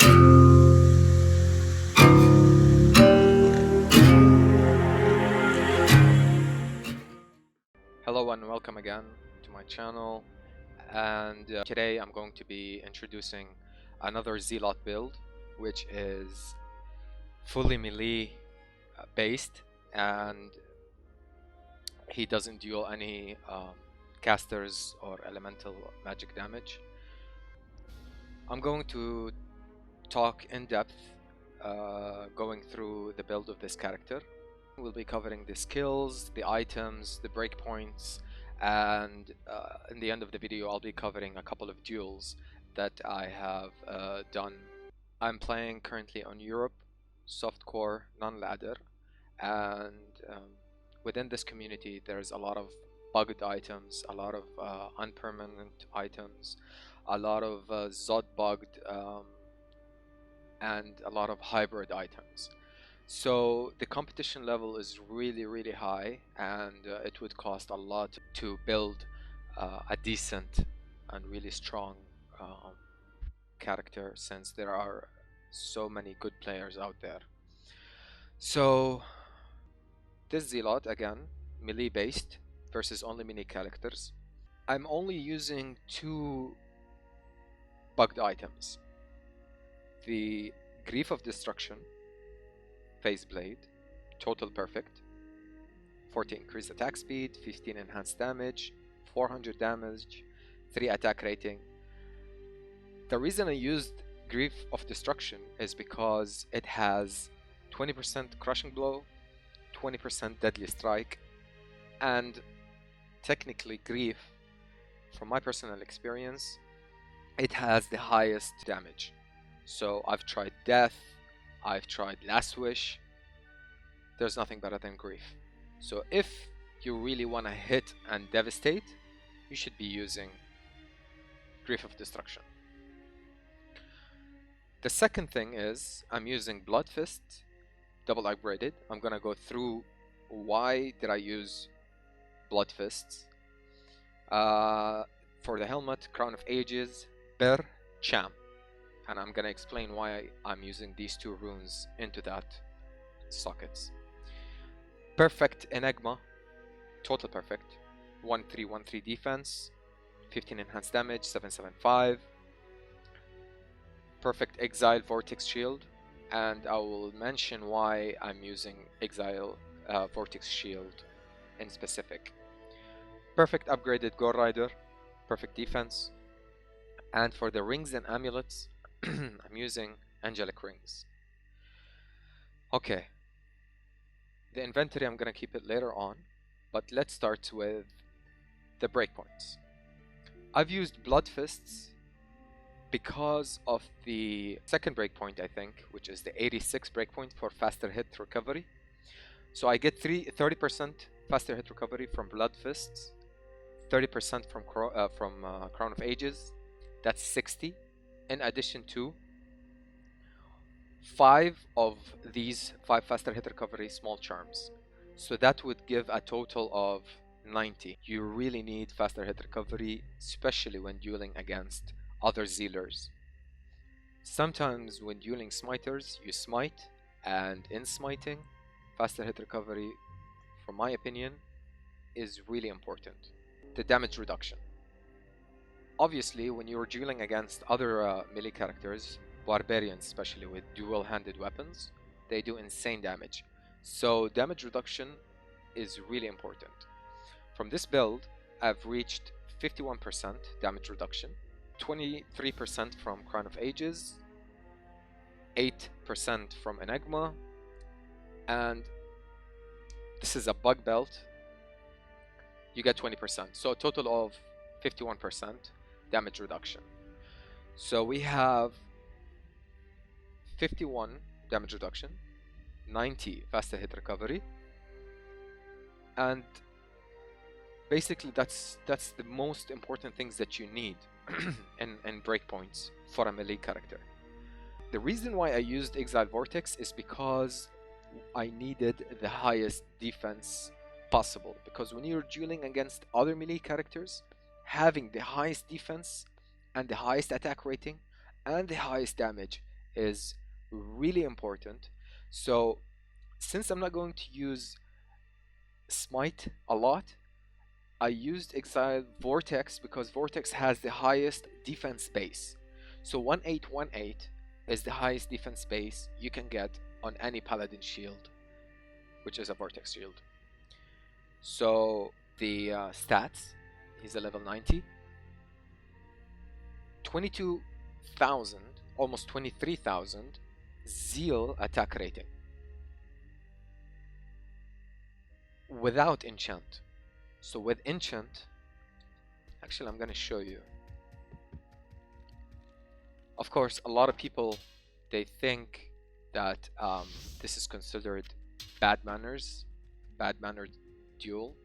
Hello and welcome again to my channel, and today I'm going to be introducing another Zealot build, which is fully melee based, and he doesn't deal any casters or elemental magic damage. I'm going to talk in depth going through the build of this character. We'll be covering the skills, the items, the breakpoints, and in the end of the video I'll be covering a couple of duels that I have done. I'm playing currently on Europe, softcore, non-ladder, and within this community there's a lot of bugged items, a lot of unpermanent items, a lot of Zod bugged, and a lot of hybrid items. So the competition level is really high, and it would cost a lot to build a decent and really strong character, since there are so many good players out there. So this Zealot, again, melee based versus only melee characters. I'm only using 2 bugged items: the Grief of Destruction Phase Blade, total perfect, 40 increased attack speed, 15 enhanced damage, 400 damage, 3 attack rating. The reason I used Grief of Destruction is because it has 20% crushing blow, 20% deadly strike, and technically Grief, from my personal experience, it has the highest damage. So I've tried Death, I've tried Last Wish, there's nothing better than Grief. So if you really want to hit and devastate, you should be using Grief of Destruction. The second thing is I'm using Blood Fist, double upgraded. I'm gonna go through why did I use Blood Fists. For the helmet, Crown of Ages, Per Cham. And I'm gonna explain why I'm using these 2 runes into that sockets. Perfect Enigma, total perfect, 1313 defense, 15 enhanced damage, 775. Perfect Exile Vortex Shield, and I will mention why I'm using Exile Vortex Shield in specific. Perfect upgraded Gore Rider, perfect defense. And for the rings and amulets, I'm using Angelic Rings. Okay, the inventory I'm gonna keep it later on, but let's start with the breakpoints. I've used Blood Fists because of the second breakpoint, I think, which is the 86 breakpoint for faster hit recovery. So I get 30% faster hit recovery from Blood Fists, 30% from Crown of Ages, that's 60, in addition to 5 of these 5 faster hit recovery small charms. So that would give a total of 90. You really need faster hit recovery, especially when dueling against other Zealers. Sometimes when dueling smiters, you smite, and in smiting, faster hit recovery, from my opinion, is really important. The damage reduction. Obviously, when you're dueling against other melee characters, barbarians especially with dual-handed weapons, they do insane damage. So damage reduction is really important. From this build, I've reached 51% damage reduction, 23% from Crown of Ages, 8% from Enigma, and this is a bug belt, you get 20%. So a total of 51% damage reduction. So we have 51 damage reduction, 90 faster hit recovery, and basically that's the most important things that you need in breakpoints for a melee character. The reason why I used Exile Vortex is because I needed the highest defense possible, because when you're dueling against other melee characters, having the highest defense and the highest attack rating and the highest damage is really important. So since I'm not going to use Smite a lot, I used Exile Vortex because Vortex has the highest defense base. So 1818 is the highest defense base you can get on any Paladin shield, which is a Vortex shield. So the stats, he's a level 90, 22,000, almost 23,000 Zeal attack rating without enchant. So with enchant, actually I'm gonna show you. Of course, a lot of people, they think that this is considered bad manners, bad mannered duel.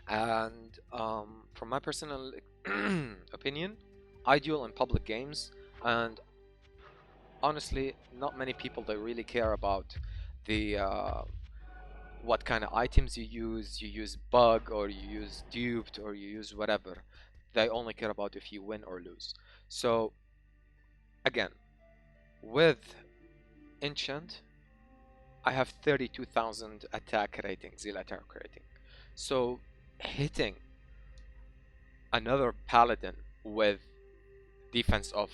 And from my personal opinion, I duel in public games, and honestly, not many people they really care about the what kind of items you use. You use bug, or you use duped, or you use whatever. They only care about if you win or lose. So again, with enchant, I have 32,000 attack rating, Zeal attack rating. So hitting another paladin with defense of,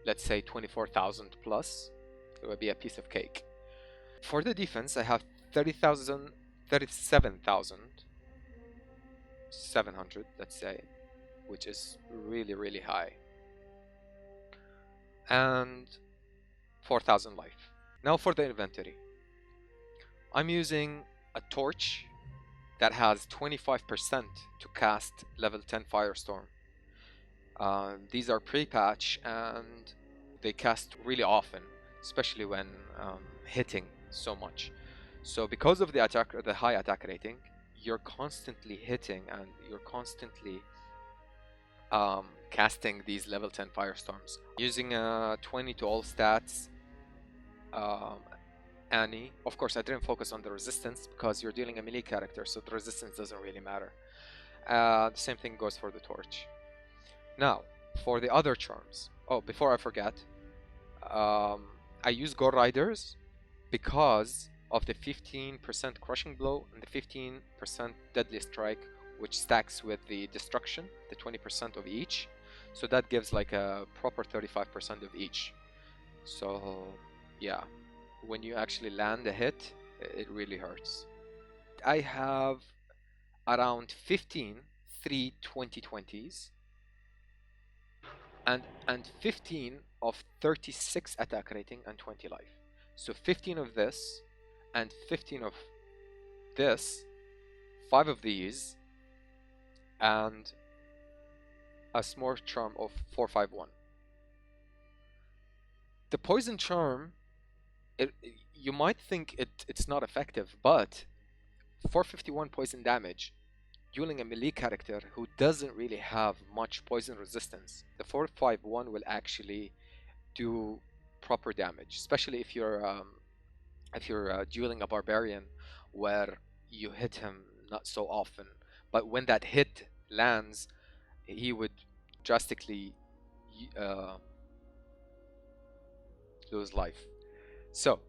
let's say, 24,000 plus, it would be a piece of cake. For the defense, I have 30,000, 37,700, let's say, which is really, really high. And 4,000 life. Now for the inventory. I'm using a torch that has 25% to cast level 10 Firestorm. These are pre-patch and they cast really often, especially when hitting so much. So because of the high attack rating, you're constantly hitting and you're constantly casting these level 10 Firestorms. Using 20 to all stats, Annie. Of course, I didn't focus on the resistance because you're dealing a melee character, so the resistance doesn't really matter. The same thing goes for the torch. Now, for the other charms. Oh, before I forget, I use Gore Riders because of the 15% crushing blow and the 15% deadly strike, which stacks with the destruction, the 20% of each. So that gives like a proper 35% of each. So yeah, when you actually land a hit, it really hurts. I have around 15 2020s and 15 of 36 attack rating and 20 life. So 15 of this and 15 of this, 5 of these, and a small charm of 451. The poison charm, you might think it's not effective, but 451 poison damage dueling a melee character who doesn't really have much poison resistance, the 451 will actually do proper damage, especially if you're dueling a barbarian where you hit him not so often, but when that hit lands, he would drastically uh, lose life. So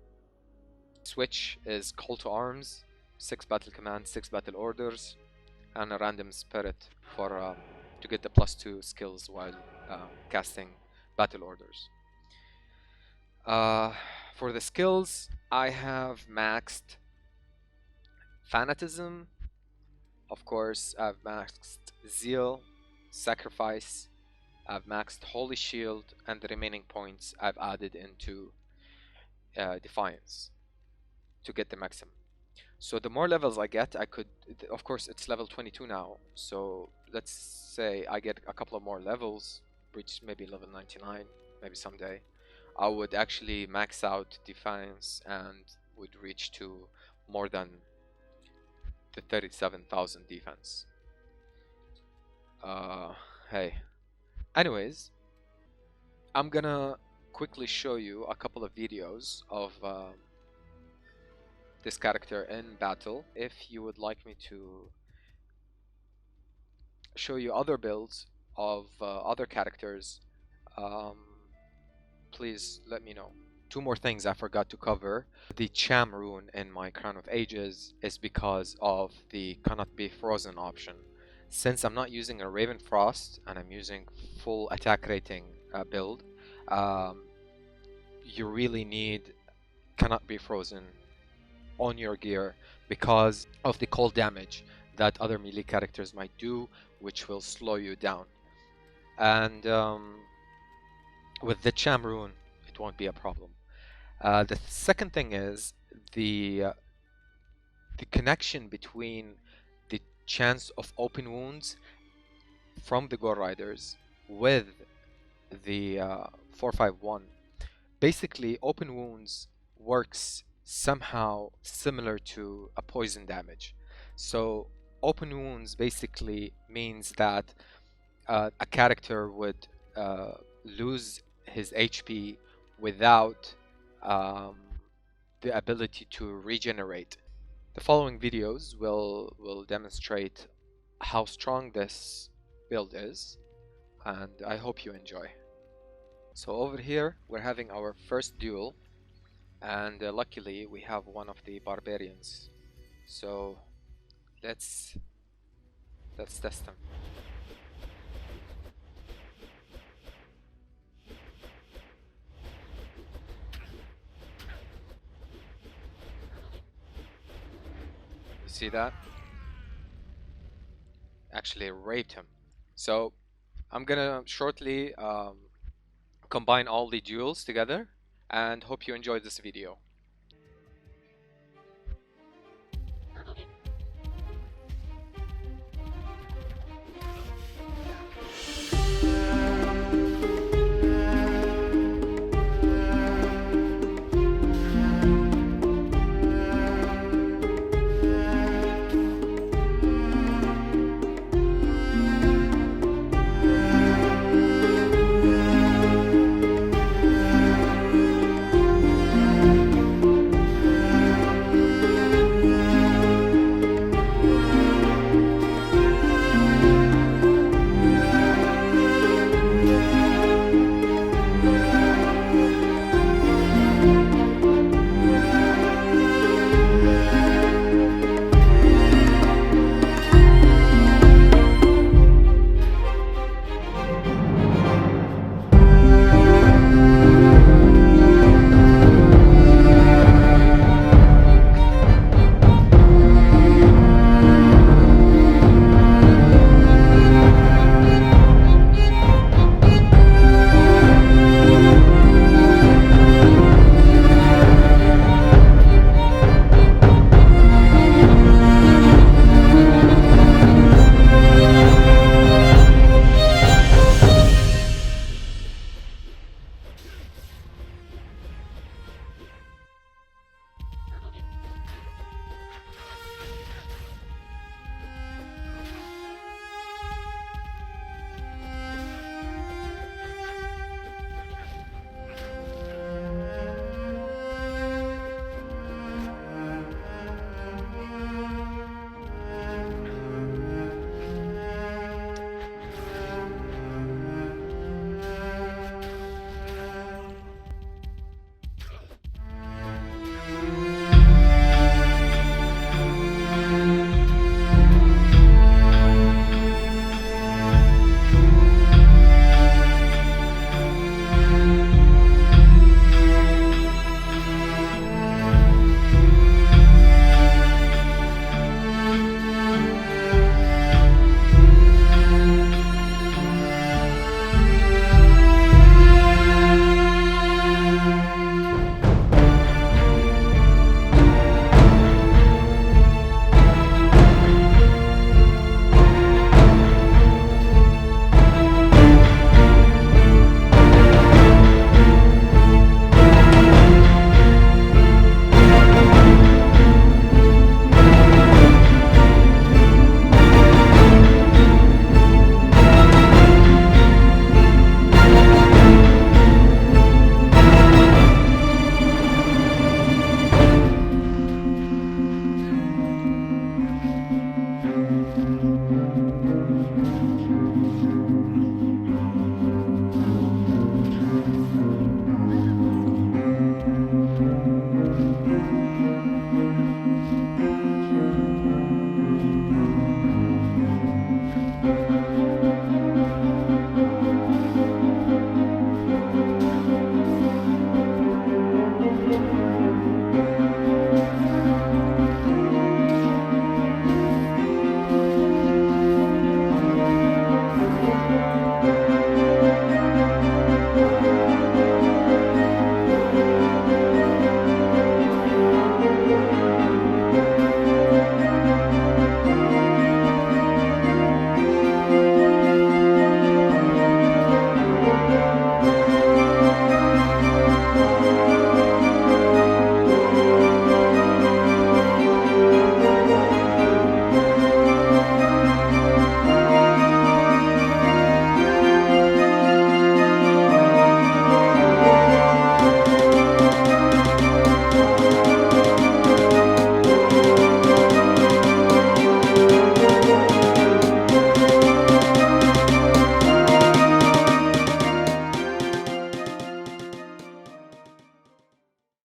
switch is call to arms, 6 battle commands, 6 battle orders, and a random spirit for to get the +2 skills while casting battle orders. For the skills, I have maxed Fanatism, of course, I've maxed Zeal, Sacrifice, I've maxed Holy Shield, and the remaining points I've added into Defiance to get the maximum. So the more levels I get, I could, of course, it's level 22 now. So let's say I get a couple of more levels, reach maybe level 99, maybe someday. I would actually max out Defiance and would reach to more than the 37,000 defense. Hey. Anyways, I'm gonna quickly show you a couple of videos of this character in battle. If you would like me to show you other builds of other characters, please let me know. Two more things I forgot to cover. The Cham rune in my Crown of Ages is because of the cannot be frozen option. Since I'm not using a Raven Frost and I'm using full attack rating build, um, you really need cannot be frozen on your gear because of the cold damage that other melee characters might do, which will slow you down. And with the Cham rune, it won't be a problem. The second thing is the connection between the chance of open wounds from the Gore Riders with the 451. Basically, open wounds works somehow similar to a poison damage. So open wounds basically means that a character would lose his HP without um, the ability to regenerate. The following videos will demonstrate how strong this build is, and I hope you enjoy. So over here we're having our first duel, and luckily we have one of the barbarians. So let's test him. You see that? Actually raped him. So I'm gonna shortly combine all the duels together and hope you enjoyed this video.